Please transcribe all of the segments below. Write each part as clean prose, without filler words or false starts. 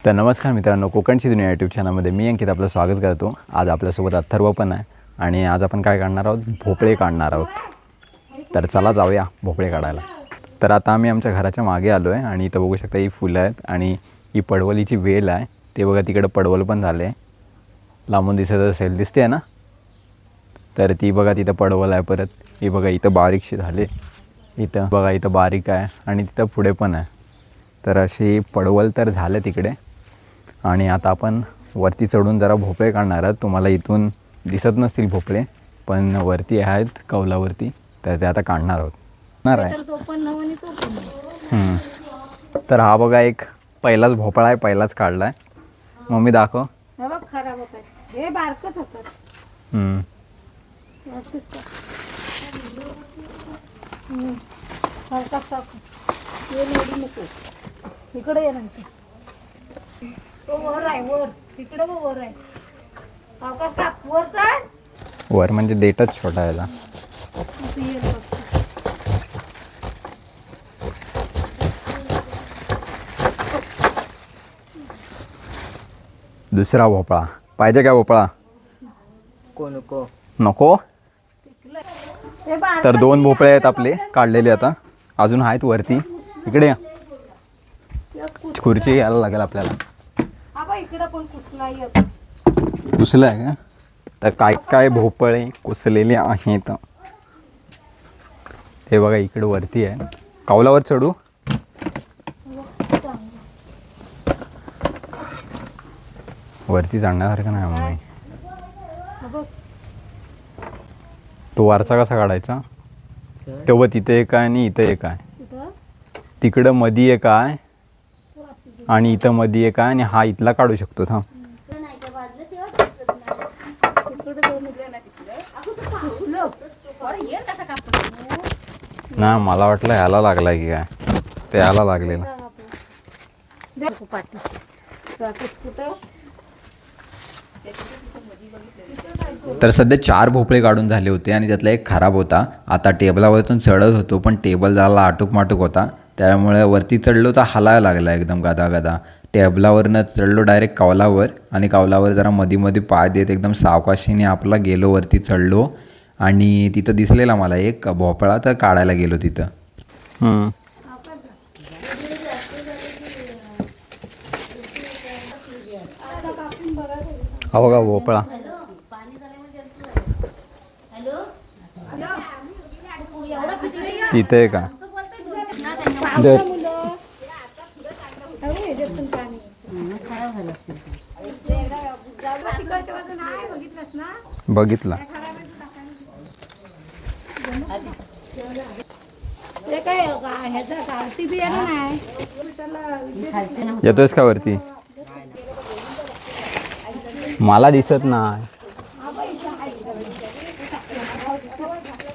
तर नमस्कार मित्रांनो, कोकणची दुनिया यूट्यूब चॅनलमध्ये मी अंकित आपलं स्वागत करतो। आज आपल्यासोबत अथर्व पण आहे आणि आज आपण काय काढणार आहोत, भोपळे काढणार आहोत। तर चला जाऊया भोपळे काढायला। तर आता आम्ही आमच्या घराच्या मागे आलो आहे आणि इथं बघू शकता ही फुलं आहेत आणि ही पडवलीची वेल आहे। ते बघा तिकडे पडवल पण झाले, लांबून दिसत असेल, दिसते ना। तर ती बघा तिथं पडवल आहे, परत ही बघा इथं बारीकशी झाले, इथं बघा इथं बारीक आहे आणि तिथं पुढे पण आहे। तर अशी पडवल तर झाले तिकडे आणि आता आपण वरती चढून जरा भोपळे काढणार आहोत। तुम्हाला इथून दिसत नसतील भोपळे, पण वरती आहेत कौलावरती, तर ते आता काढणार आहोत तर हा बघा एक पहिलाच भोपळा आहे, पहिलाच काढलाय। मम्मी दाखव। खराब होत हे बारकच होत। इकडे ये नाही तो वर आहे, वर तिकडे वर आहे। वर चढ। वर म्हणजे देठच छोटा आहे याला। दुसरा भोपळा पाहिजे का? भोपळा नको नको। तर दोन भोपळे आहेत आपले काढलेले, आता अजून आहेत वरती। इकडे या, खुर्ची यायला लागेल आपल्याला। कुसलं आहे का? तर काय काय भोपळे कुसलेले आहेत हे बघा इकडे वरती आहे। कौलावर चढू? वरती चढण्यासारखं नाही मम्मी। तो वारसा कसा काढायचा? तेव्हा तिथे एक आहे आणि इथे एक आहे, तिकडं मधी एक आहे आणि इथं मधी एक आहे आणि हा इथला काढू शकतो। थांब, ना मला वाटलं ह्याला लागलाय की काय, ते ह्याला लागलेलं। तर सध्या 4 भोपळे काढून झाले होते आणि त्यातला एक खराब होता। आता टेबलावरतून चढत होतो, पण टेबल झाला आटूक होता, त्यामुळे वरती चढलो तर हलायला लागला एकदम गदा गदा। टेबलावरनं चढलो डायरेक्ट कौलावर आणि कौलावर जरा मध्ये पाय देत एकदम सावकाशीने आपला गेलो वरती चढलो आणि तिथं दिसलेला मला एक भोपळा, तर काढायला गेलो तिथं। हा बघा भोपळा तिथे का? बघितला येतोयस का वरती? मला दिसत नाही।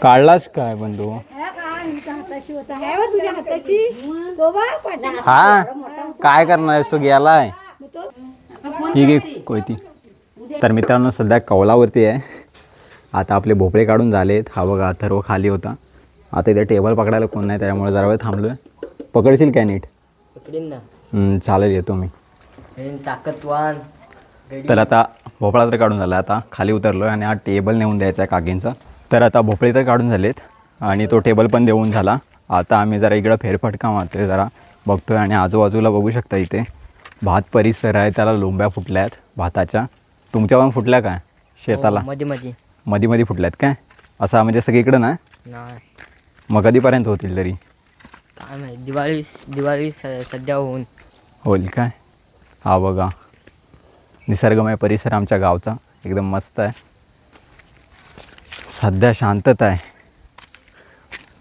काढलास काय पण तू? हा काय करणार तो गेलाय? ठीक आहे कोयती। तर मित्रांनो सध्या कौलावरती आहे, आता आपले भोपळे काढून झालेत। हा बघा अथर्व खाली होता, आता इथे टेबल पकडायला कोण नाही, त्यामुळे जरा वेळ थांबलोय। पकडशील काय नीट? चालेल, येतो मी। ताकदवान। तर आता भोपळा तर काढून झाला, आता खाली उतरलो आणि हा टेबल नेऊन द्यायचा आहे काकींचा। तर आता भोपळे तर काढून झालेत आणि तो टेबल पण देऊन झाला। आता आम्ही जरा इकडं फेरफटका मारतोय, जरा बघतोय आणि आजूबाजूला बघू शकता इथे भात परिसर आहे, त्याला लोंब्या फुटल्या आहेत भाताच्या। तुमच्या पण फुटल्या काय शेताला? मध्ये फुटल्यात काय? असं म्हणजे सगळीकडं ना? मग कधीपर्यंत होतील तरी? काय माहिती, दिवाळी सध्या होईल काय? हा बघा निसर्गमय परिसर आमच्या गावचा एकदम मस्त आहे, सध्या शांतता आहे।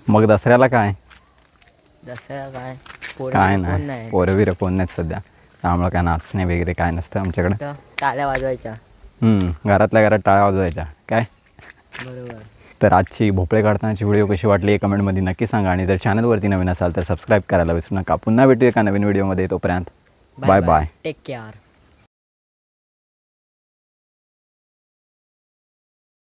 मग दसऱ्याला काय? काय नाही, पोरं कोण नाहीत सध्या, त्यामुळे काय नाचणे वगैरे काय नसतं आमच्याकडे। टाळ्या वाजवायच्या, घरातल्या घरात टाळ्या वाजवायच्या काय? बरोबर। तर आजची भोपळे काढतानाची व्हिडिओ कशी वाटली हे कमेंटमध्ये नक्की सांगा आणि जर चॅनलवरती नवीन असाल तर सबस्क्राईब करायला विसरू नका। पुन्हा भेटूया एका नवीन व्हिडिओमध्ये, तोपर्यंत बाय बाय, टेक केअर।